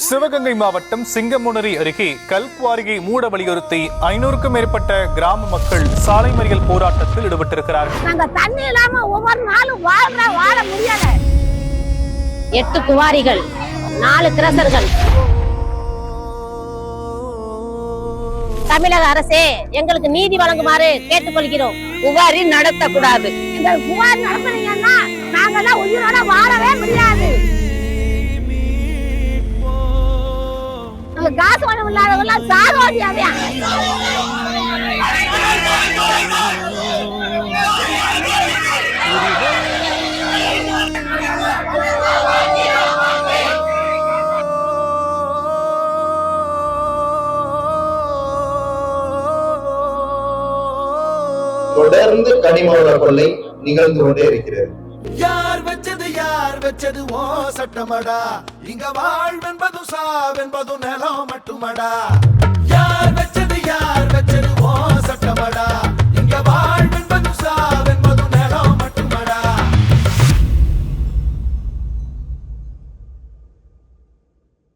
சிவகங்கை மாவட்டம் சிங்கமுனரி அருகே கல்குவாரியை மூட வலியுறுத்தி 500க்கும் மேற்பட்ட கிராம மக்கள் சாலை மறியல் போராட்டத்தில் ஈடுபட்டிருக்கிறார்கள். நாங்க தண்ணி இல்லாம ஒவ்வொரு நாளும் வாழ முடியல. 8 குவாரிகள், 4 கிரசர்கள். தமிழக அரசே எங்களுக்கு நீதி வழங்குமாறு கேட்டுக்கொள்கிறோம். குவாரி நடத்தக்கூடாது. இந்த குவாரி நடத்தினீங்கன்னா நாங்கெல்லாம் உயிரோட வாழவே முடியாது. காசு பணம் இல்லாதவெல்லாம் சாகோடியாவே. தொடர்ந்து கனிமவள கொள்ளை நிகழ்ந்து கொண்டே இருக்கிறது. யார் வச்சது ஓ சட்டமடா, இங்க வாழ்வென்பது சாவென்பது நிலம் மட்டுமடா.